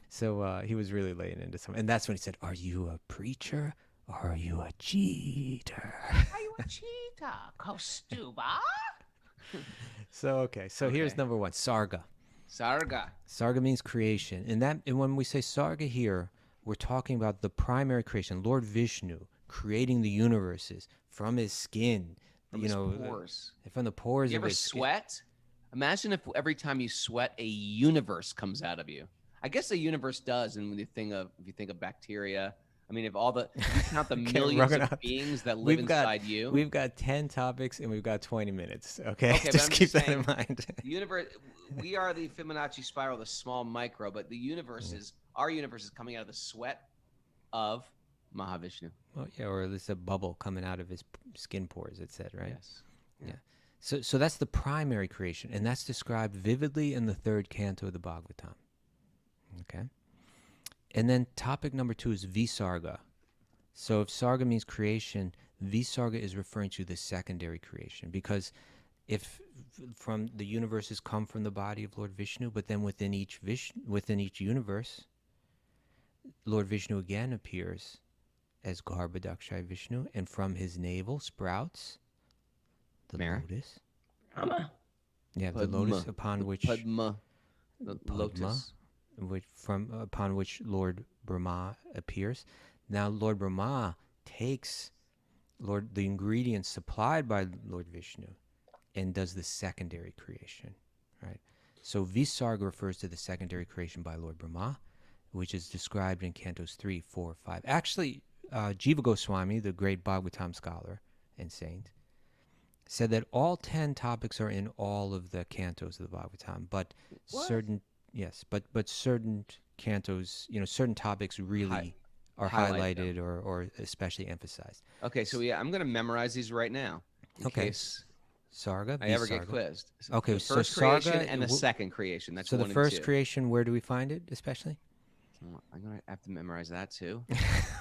so he was really laying into some, and that's when he said, are you a preacher or are you a cheater? Are you a cheater, Kaustubha? So here's number 1, Sarga. Sarga means creation, and when we say Sarga here, we're talking about the primary creation, Lord Vishnu creating the universes from his skin, from his pores. From the pores. You ever sweat? Imagine if every time you sweat, a universe comes out of you. I guess the universe does, and if you think of bacteria. I mean, if you count the millions of beings that live inside you. We've got 10 topics and we've got 20 minutes. Okay, just keep that in mind. The universe, we are the Fibonacci spiral, the small micro, but the universe our universe is coming out of the sweat of Mahavishnu. Well, yeah, or at least a bubble coming out of his skin pores, it said, right? Yes. Yeah. So that's the primary creation, and that's described vividly in the 3rd canto of the Bhagavatam. Okay. And then topic number 2 is Visarga. So if Sarga means creation, Visarga is referring to the secondary creation, because if from the universes come from the body of Lord Vishnu, but then within each universe, Lord Vishnu again appears as Garbhodakshaya Vishnu, and from his navel sprouts the lotus. Rama. Yeah, the lotus upon which Padma, the lotus. Upon which Lord Brahma appears. Now Lord Brahma takes the ingredients supplied by Lord Vishnu and does the secondary creation, right? So Visarga refers to the secondary creation by Lord Brahma, which is described in cantos 3, 4, 5. Actually, Jiva Goswami, the great Bhagavatam scholar and saint, said that all 10 topics are in all of the cantos of the Bhagavatam, but certain cantos, certain topics really are highlighted or especially emphasized. Okay, so I'm going to memorize these right now in case Sarga, I ever get quizzed. Okay, the so first creation Sarga and the second creation. That's so one the first and two. creation, where do we find it especially? I'm going to have to memorize that too.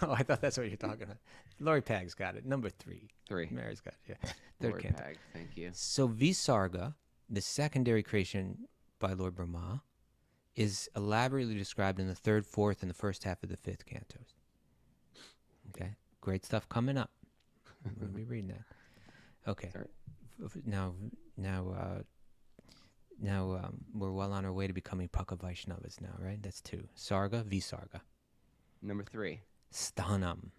Oh, I thought that's what you're talking about. Lori Pag's got it. Number 3. 3. Mary's got it. Yeah. Third Lori canto. Pag, thank you. So Visarga, the secondary creation by Lord Brahma, is elaborately described in the 3rd, 4th, and the first half of the 5th cantos. Okay, great stuff coming up. We'll be reading that. Okay, now we're well on our way to becoming Paka Vaishnavas now, right? That's 2. Sarga, Visarga. Number 3. Sthanam.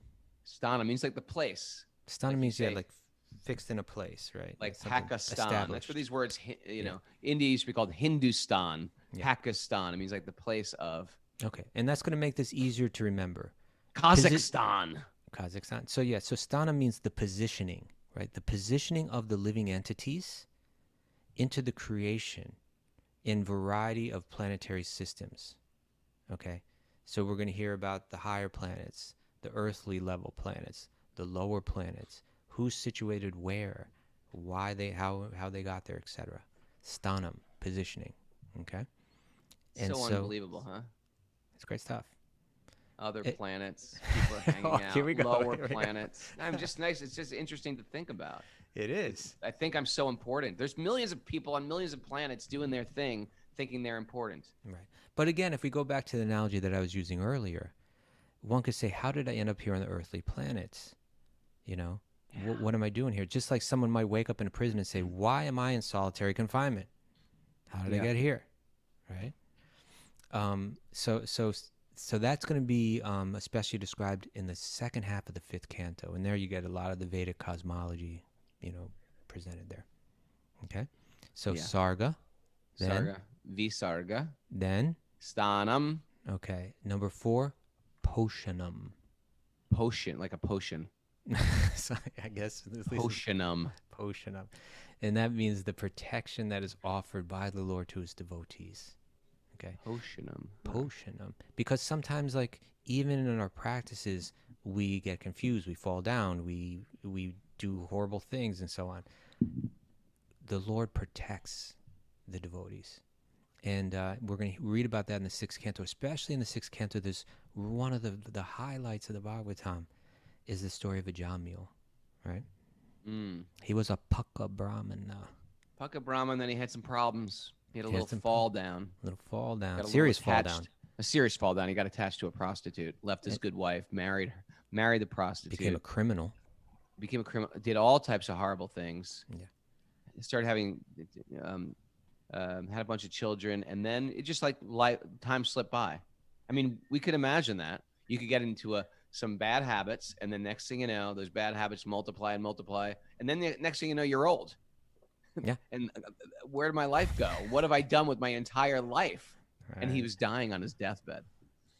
Sthanam means like the place. Sthanam means like fixed in a place, right? Like something Pakistan. established. That's where these words, India used to be called Hindustan. Yeah. Pakistan. It means like the place of. Okay, and that's going to make this easier to remember. Kazakhstan. So so Sthanam means the positioning, right? The positioning of the living entities into the creation in variety of planetary systems. Okay, so we're going to hear about the higher planets, the earthly level planets, the lower planets, who's situated where, why they how they got there, etc. Sthanam, positioning. Okay, and so unbelievable, huh? It's great stuff. Other planets, people are hanging out. Here we go. Lower planets. I'm just nice. It's just interesting to think about. It is. I think I'm so important. There's millions of people on millions of planets doing their thing, thinking they're important. Right. But again, if we go back to the analogy that I was using earlier, one could say, how did I end up here on the earthly planets? What am I doing here? Just like someone might wake up in a prison and say, why am I in solitary confinement? How did I get here? Right? So that's going to be especially described in the second half of the 5th canto. And there you get a lot of the Vedic cosmology, presented there. Okay? So Sarga. Then, Sarga. Visarga. Then. Sthanam. Okay. Number 4, Poshanam. Potion, like a potion. So I guess. Poshanam. Poshanam. And that means the protection that is offered by the Lord to his devotees. Okay. Poshanam. Because sometimes, like, even in our practices, we get confused, we fall down, we do horrible things, and so on. The Lord protects the devotees. And we're going to read about that in the 6th canto. Especially in the 6th canto, there's one of the highlights of the Bhagavatam is the story of Ajamil, right? He was a Paka Brahmana. Paka Brahman, then he had some problems. He had a little fall down. Serious fall down. A serious fall down. He got attached to a prostitute, left his good wife, married the prostitute. Became a criminal. Did all types of horrible things. Yeah. Started having, had a bunch of children, and then it just time slipped by. I mean, we could imagine that. You could get into some bad habits, and then next thing you know, those bad habits multiply, and then the next thing you know, you're old. Yeah. And where did my life go? What have I done with my entire life? Right. And he was dying on his deathbed.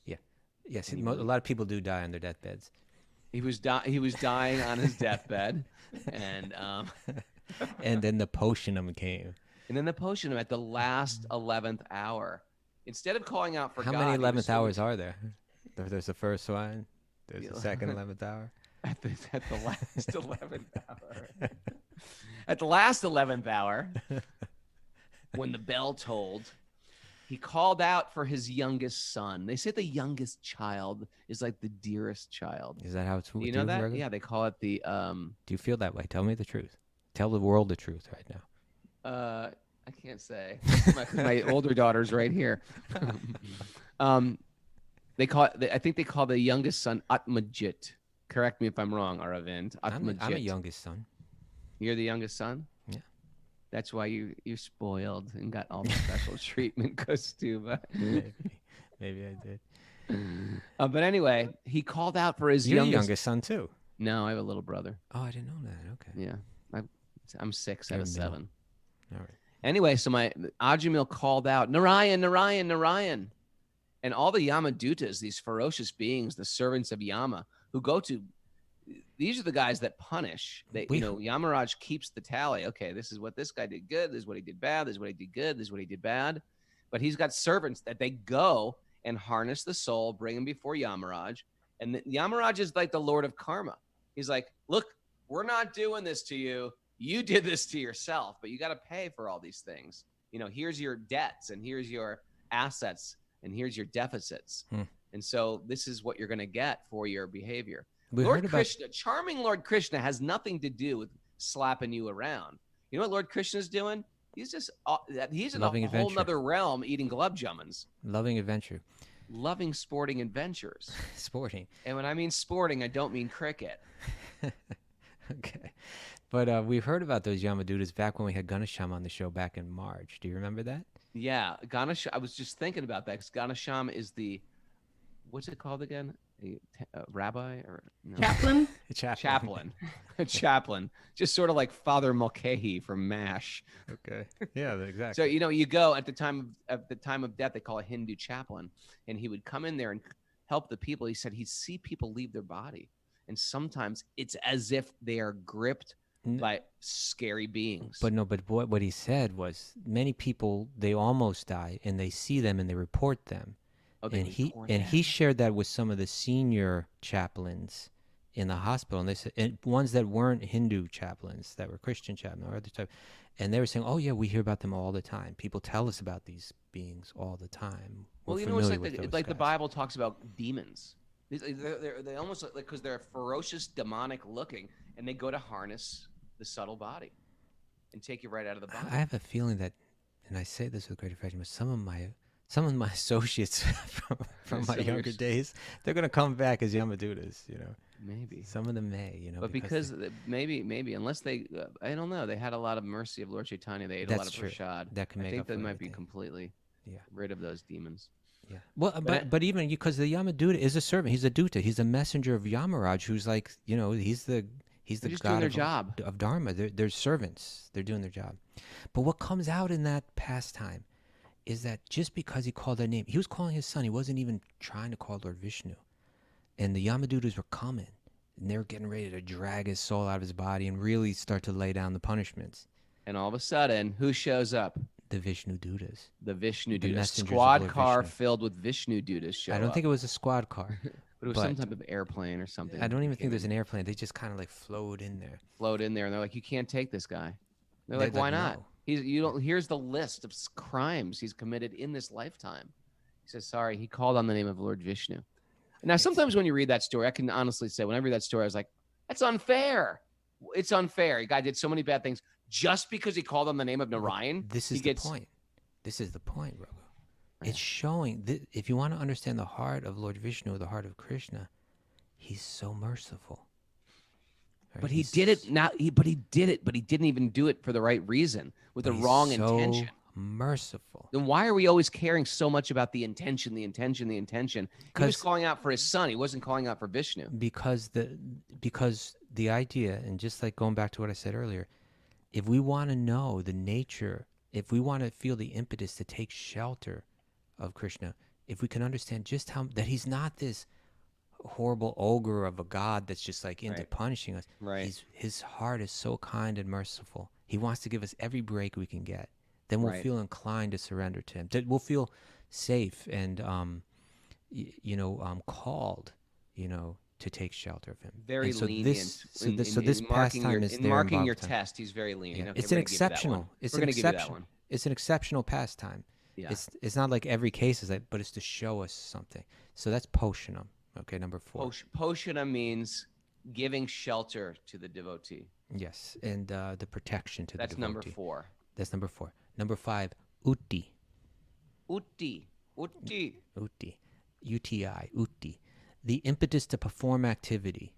Yeah. Yes. A lot of people do die on their deathbeds. He was dying on his deathbed, and and then the Poshanam came. And then the Poshanam at the last 11th hour, instead of calling out for How God, many 11th hours are there? There's the first one. There's the second 11th hour. At the last 11th hour. At the last 11th hour, when the bell tolled, he called out for his youngest son. They say the youngest child is like the dearest child. Is that how it's? Do you know that? Yeah, they call it the. Do you feel that way? Tell me the truth. Tell the world the truth right now. I can't say. My older daughter's right here. They call it. I think they call the youngest son Atmajit. Correct me if I'm wrong, Aravind. I'm a youngest son. You're the youngest son? Yeah. That's why you're spoiled and got all the special treatment, Kaustubha. Maybe I did. But anyway, he called out for his You're the youngest. youngest son too. No, I have a little brother. Oh, I didn't know that. Okay. Yeah, I'm 6 out You're of middle. 7. All right. Anyway, so my Ajamil called out, Narayan, Narayan, Narayan. And all the Yamadutas, these ferocious beings, the servants of Yama, who go to, these are the guys that punish. They, Yamaraj keeps the tally. Okay, this is what this guy did good. This is what he did bad. This is what he did good. This is what he did bad. But he's got servants that they go and harness the soul, bring him before Yamaraj. And Yamaraj is like the Lord of Karma. He's like, look, we're not doing this to you. You did this to yourself, but you got to pay for all these things. Here's your debts, and here's your assets, and here's your deficits. And so this is what you're going to get for your behavior. Lord Krishna, charming Lord Krishna, has nothing to do with slapping you around. You know what Lord Krishna's doing? He's just, he's in a whole nother realm eating glove jummins. Loving adventure. Loving sporting adventures. Sporting. And when I mean sporting, I don't mean cricket. Okay. But we've heard about those Yamadutas back when we had Ganesham on the show back in March. Do you remember that? Yeah. Ganesham, I was just thinking about that because Ganesham is the, what's it called again? A rabbi or no? Chaplain? A chaplain. Just sort of like Father Mulcahy from MASH. Okay. Yeah, exactly. So, you go at the time of death, they call a Hindu chaplain, and he would come in there and help the people. He said he'd see people leave their body. And sometimes it's as if they are gripped by scary beings. But what he said was many people, they almost die and they see them and they report them. And he shared that with some of the senior chaplains in the hospital, and they said, and ones that weren't Hindu chaplains, that were Christian chaplains or other type, and they were saying, "Oh yeah, we hear about them all the time. People tell us about these beings all the time." Well, it's like the Bible talks about demons. They almost like because they're ferocious, demonic looking, and they go to harness the subtle body and take you right out of the body. I have a feeling that, and I say this with great affection, but some of my associates from my younger days, they're going to come back as Yamadutas, Maybe. Some of them may, But because maybe, unless they, I don't know, they had a lot of mercy of Lord Chaitanya. They ate a lot of prasad. That can make I think up they for might everything. be completely rid of those demons. Yeah. Well, but even because the Yamaduta is a servant, he's a duta, he's a messenger of Yamaraj, who's like, he's the just god doing their job of Dharma. They're servants. They're doing their job. But what comes out in that pastime is that just because he called that name, he was calling his son. He wasn't even trying to call Lord Vishnu. And the Yamadutas were coming, and they were getting ready to drag his soul out of his body and really start to lay down the punishments. And all of a sudden, who shows up? The Vishnu Dutas. The Vishnu Dutas. messengers of Squad Lord car Vishnu. filled with Vishnu Dutas show I don't up. think it was a squad car. But it was some type of airplane or something. I don't even think there's an airplane. They just kind of like flowed in there. Float in there, and they're like, "You can't take this guy." They're like, "Why not?" No. Here's the list of crimes he's committed in this lifetime. He says, "Sorry, he called on the name of Lord Vishnu." Now, sometimes when you read that story, I can honestly say, when I read that story, I was like, "That's unfair. It's unfair. The guy did so many bad things just because he called on the name of Narayan." This is the point. This is the point, Raghu. It's showing that if you want to understand the heart of Lord Vishnu, the heart of Krishna, he's so merciful. Right? But he did it now. But he didn't even do it for the right reason, with the wrong intention. Merciful. Then why are we always caring so much about the intention, the intention, the intention? He was calling out for his son. He wasn't calling out for Vishnu. Because the idea, and just like going back to what I said earlier, if we want to know the nature, if we want to feel the impetus to take shelter of Krishna, if we can understand just how that he's not this horrible ogre of a god that's just like into punishing us. Right. His heart is so kind and merciful. He wants to give us every break we can get. Then we'll feel inclined to surrender to him. We'll feel safe and called, to take shelter of him. Very so lenient. This pastime is there. Marking your test, he's very lenient. Yeah. Okay, It's an exceptional. It's we're an going to give you that exception. one. It's an exceptional pastime. Yeah. It's not like every case is like, but it's to show us something. So that's Poshanam. Okay, number 4. Poshanam means giving shelter to the devotee. Yes, and the protection to the devotee. That's number 4. That's number 4. Number 5, Utti. Utti. Utti. UTI. Utti. The impetus to perform activity.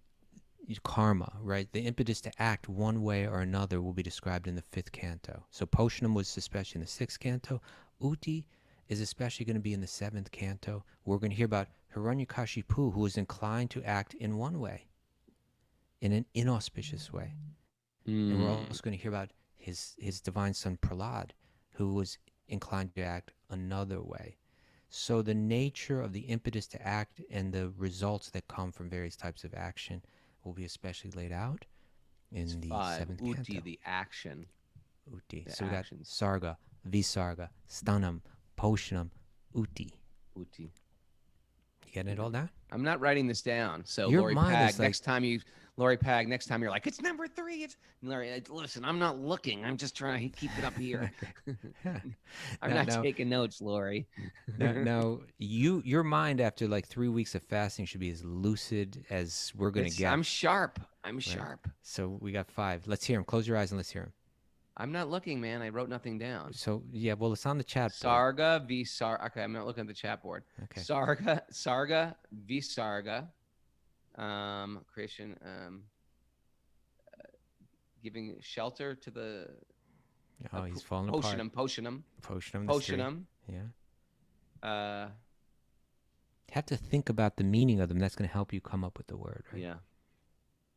Karma, right? The impetus to act one way or another will be described in the 5th canto. So Poshanam was especially in the 6th canto. Utti is especially going to be in the 7th canto. We're going to hear about Hiranyakashipu, who was inclined to act in one way, in an inauspicious way. And we're also going to hear about his divine son Prahlad, who was inclined to act another way. So the nature of the impetus to act and the results that come from various types of action will be especially laid out in the 7th Uti, canto. the action. Uti. The So we got actions. Sarga, Visarga, Sthanam, Poshanam, Uti. Uti. You getting it all down? I'm not writing this down. So Your Lori mind Pag, is like- next time you're like, it's number 3. It's Lori. Listen, I'm not looking. I'm just trying to keep it up here. I'm not taking notes, Lori. Now, your mind after like 3 weeks of fasting should be as lucid as we're going to get. I'm sharp. I'm sharp. So we got 5. Let's hear him. Close your eyes and let's hear him. I'm not looking, man. I wrote nothing down. So yeah, well, it's on the chat board. Sarga Visarga. Okay, I'm not looking at the chat board. Okay. Sarga Visarga. Creation. Giving shelter to the. Oh, he's falling apart. Poshanam. Poshanam. Yeah. Uh, Have to think about the meaning of them. That's going to help you come up with the word, right? yeah.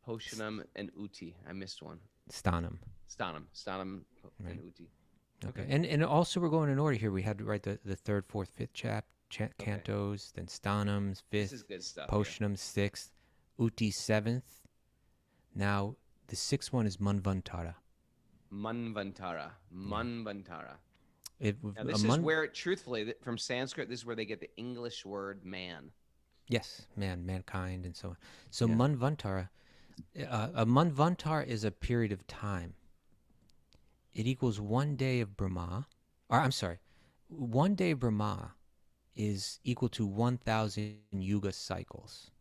Poshanam and Uti. I missed one. Sthanam. Sthanam Right. and Uti. Okay. And also we're going in order here. We had to write the 3rd, 4th, 5th cantos, then Sthanam's 5th, This is good stuff. here. Poshanam 6th, Uti 7th. Now the 6th one is Manvantara. Manvantara. Manvantara. Now, A this is where, truthfully, from Sanskrit, this is where they get the English word man. Yes, mankind, and so on. So Yeah. Manvantara, a Manvantar is a period of time. It equals 1 day of Brahma. Or I'm sorry, 1 day of Brahma is equal to 1,000 yuga cycles.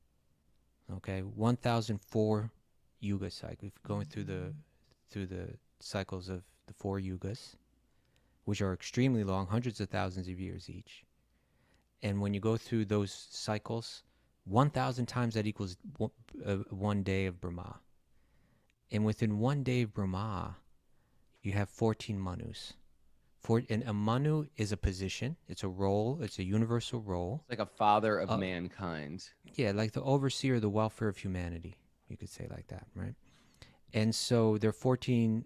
Okay, 1,004 yuga cycles. Going through the cycles of the 4 yugas, which are extremely long, hundreds of thousands of years each. And when you go through those cycles, 1,000 times that equals 1 day of Brahma. And within 1 day of Brahma, you have 14 manus. And a manu is a position. It's a role. It's a universal role. It's like a father of mankind. Yeah, like the overseer of the welfare of humanity. You could say like that, right? And so there are 14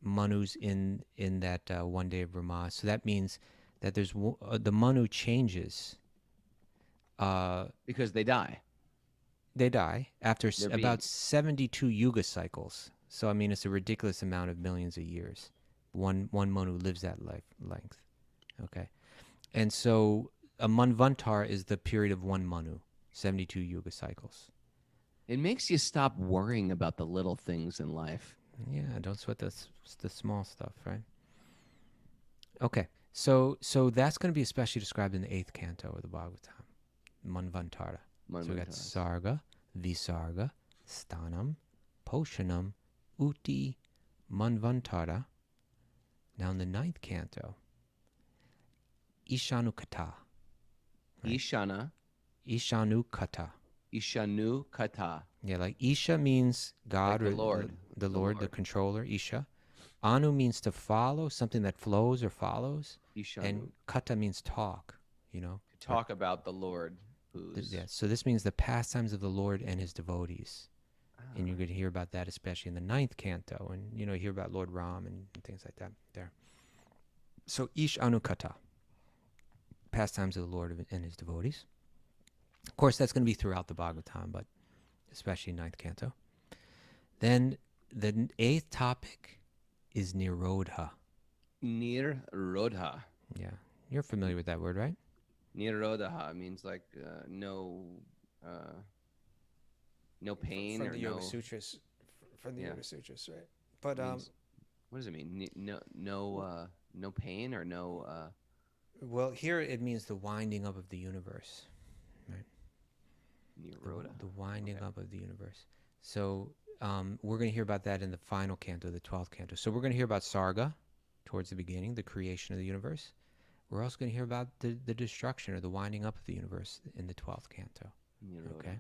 manus in that 1 day of Brahma. So that means that there's the manu changes. Because they die. They die after They're about 72 yuga cycles. So I mean, it's a ridiculous amount of millions of years. One manu lives that length. Okay, and so a manvantar is the period of 1 manu, 72 yuga cycles. It makes you stop worrying about the little things in life. Yeah, don't sweat the small stuff, right? Okay, so that's going to be especially described in the 8th canto of the Bhagavatam, Manvantara. So we got Sarga, Visarga, Sthanam, Poshanam, Uti, Manvantara. Now in the 9th canto, Ishanukatha. Right? Ishanukatha. Ishanukatha. Yeah, like Isha means God, Like the or Lord. the Lord, the Lord. controller, Isha. Anu means to follow, something that flows or follows. Ishanu. And kata means talk, you know. Talk about the Lord. Who's Yeah, so this means the pastimes of the Lord and his devotees. And you're going to hear about that especially in the 9th canto. And, you know, you hear about Lord Ram and things like that there. So Ishanukatha, pastimes of the Lord and his devotees. Of course, that's going to be throughout the Bhagavatam, but especially 9th canto. Then the 8th topic is Nirodha. Nirodha. Yeah, you're familiar with that word, right? Nirodha means like no pain from or the no. Yoga Sutras, from the Yeah. Yoga Sutras, right? But Means, what does it mean? No pain or no. well, here it means the winding up of the universe, right? Nirodha. The winding up of the universe. So we're going to hear about that in the final canto, the 12th canto. So we're going to hear about Sarga towards the beginning, the creation of the universe. We're also going to hear about the destruction or the winding up of the universe in the 12th canto. Nirodha. Okay.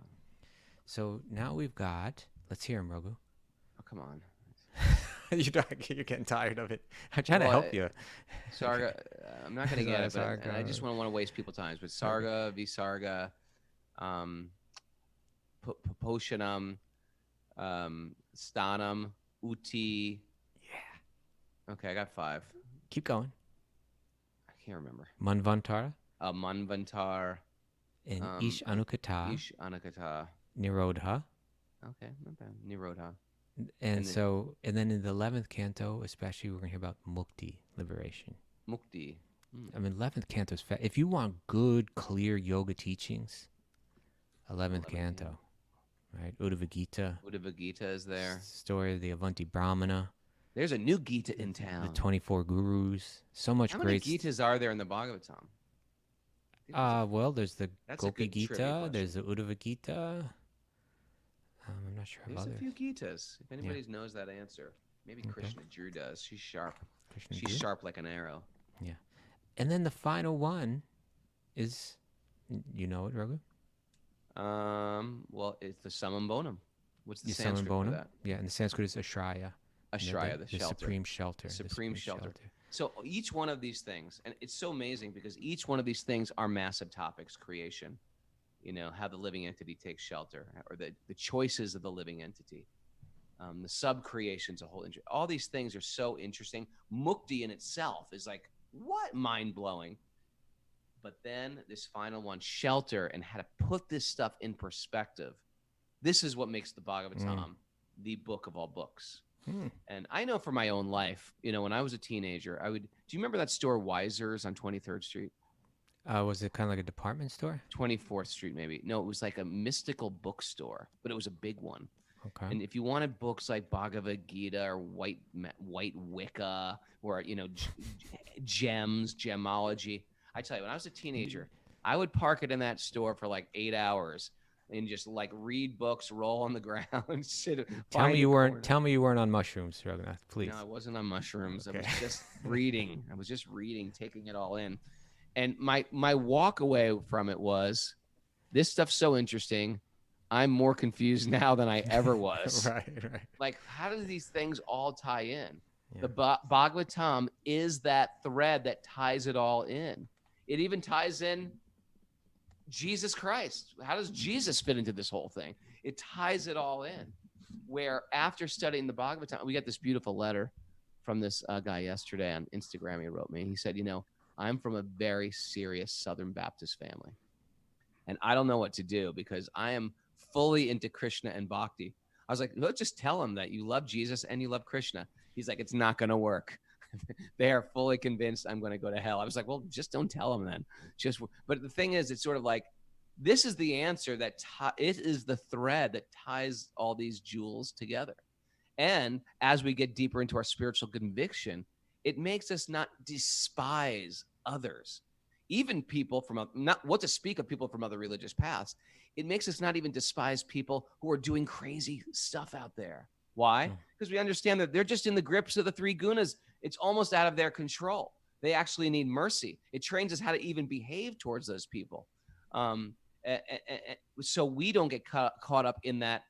So now we've got, let's hear him, Raghu. Oh, come on. You're getting tired of it. I'm trying to Well, help you. Sarga, I'm not going to get it, but Sarga. and I just want to waste people's time. But Sarga, Visarga, Poshanam, Sthanam, Uti. Yeah. Okay, I got 5. Keep going. I can't remember. Manvantara Manvantara. and Ishanukatha, Ishanukatha. Nirodha. Okay, not bad. Nirodha. And then in the 11th canto, especially, we're going to hear about Mukti, liberation. Mukti. I mean, 11th canto is if you want good, clear yoga teachings, 11th canto, right? Uddhava Gita. Uddhava Gita is there. Story of the Avanti Brahmana. There's a new Gita in town. The 24 gurus. So much How great. many Gitas are there in the Bhagavatam? Well, there's the That's a Gopi good trivia Gita. question. There's the Uddhava Gita. I'm not sure There's about a others. few Gitas. If anybody knows that answer, maybe Krishna Drew does. She's sharp. She's Drew? sharp like an arrow. Yeah. And then the final one is, you know it, Raghu? Well, it's the summum bonum. What's the The Sanskrit summum for bonum? that? Yeah, and the Sanskrit is Ashraya. Ashraya, the the shelter. supreme shelter. The the supreme shelter. So each one of these things, and it's so amazing because each one of these things are massive topics: creation, how the living entity takes shelter, or the choices of the living entity, the sub-creations, all these things are so interesting. Mukti in itself is like, what? Mind-blowing. But then this final one, shelter, and how to put this stuff in perspective. This is what makes the Bhagavatam the book of all books. And I know for my own life, when I was a teenager, do you remember that store Weiser's on 23rd Street? Was it kind of like a department store? 24th Street, maybe. No, it was like a mystical bookstore, but it was a big one. Okay. And if you wanted books like Bhagavad Gita or White Wicca or, gems, gemology, I tell you, when I was a teenager, I would park it in that store for like 8 hours and just like read books, roll on the ground, and sit. Tell me you weren't on mushrooms, Raghunath, please. No, I wasn't on mushrooms. Okay. I was just reading. Taking it all in. And my walk away from it was, this stuff's so interesting. I'm more confused now than I ever was. Right. Like, how do these things all tie in? Yeah. The Bhagavatam is that thread that ties it all in. It even ties in Jesus Christ. How does Jesus fit into this whole thing? It ties it all in. Where after studying the Bhagavatam, we got this beautiful letter from this guy yesterday on Instagram. He wrote me. He said, I'm from a very serious Southern Baptist family. And I don't know what to do because I am fully into Krishna and Bhakti. I was like, let's just tell him that you love Jesus and you love Krishna. He's like, it's not going to work. They are fully convinced I'm going to go to hell. I was like, well, just don't tell them then. But the thing is, it's sort of like, this is the answer it is the thread that ties all these jewels together. And as we get deeper into our spiritual conviction, it makes us not despise others, even people from not what to speak of people from other religious paths. It makes us not even despise people who are doing crazy stuff out there. Why? Because we understand that they're just in the grips of the 3 gunas. It's almost out of their control. They actually need mercy. It trains us how to even behave towards those people. So we don't get caught up in that,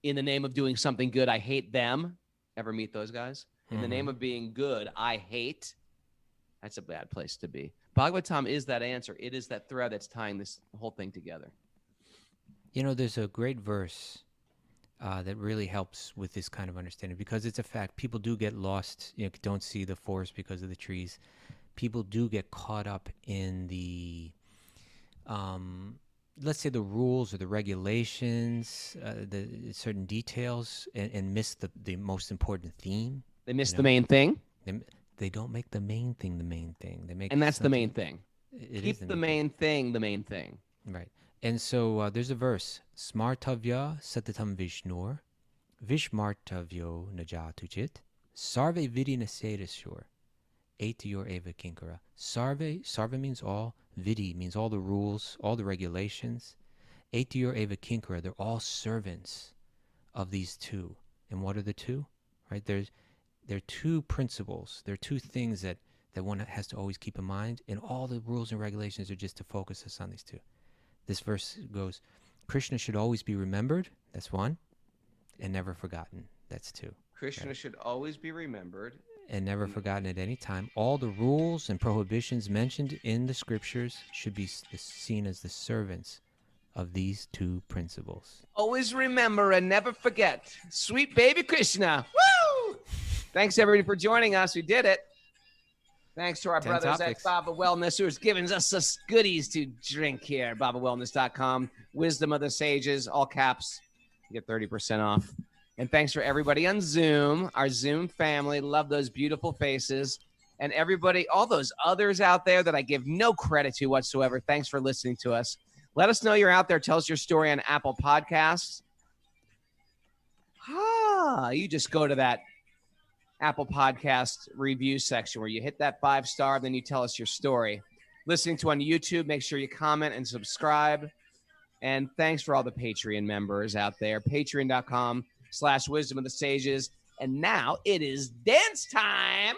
in the name of doing something good, I hate them. Ever meet those guys? In the name of being good, I hate. That's a bad place to be. Bhagavatam is that answer. It is that thread that's tying this whole thing together. There's a great verse that really helps with this kind of understanding, because it's a fact. People do get lost, don't see the forest because of the trees. People do get caught up in the, let's say, the rules or the regulations, the certain details, and miss the most important theme. They miss the main thing. They don't make the main thing the main thing. They make, and that's the main thing. Keep the main thing the main thing. Right. And so there's a verse, Smartavya Satatam Vishnur, Vishmartavyo Najatuchit, Sarve Vidi Nasedashur, Aitiyor Eva Kinkara. Sarve means all, Vidi means all the rules, all the regulations. Aitiyor Eva Kinkara, they're all servants of these two. And what are the two? Right? There are 2 principles. There are 2 things that one has to always keep in mind, and all the rules and regulations are just to focus us on these 2. This verse goes, Krishna should always be remembered, that's 1, and never forgotten, that's 2. Krishna should always be remembered and never forgotten at any time. All the rules and prohibitions mentioned in the scriptures should be seen as the servants of these two principles. Always remember and never forget, sweet baby Krishna. Woo! Thanks, everybody, for joining us. We did it. Thanks to our 10 brothers topics. at Baba Wellness, who is giving us us goodies to drink here. BabaWellness.com. Wisdom of the Sages, all caps. You get 30% off. And thanks for everybody on Zoom, our Zoom family. Love those beautiful faces. And everybody, all those others out there that I give no credit to whatsoever, thanks for listening to us. Let us know you're out there. Tell us your story on Apple Podcasts. You just go to that Apple Podcast review section where you hit that 5-star, then you tell us your story. Listening to on YouTube, make sure you comment and subscribe. And thanks for all the Patreon members out there. Patreon.com/Wisdom of the Sages. And now it is dance time.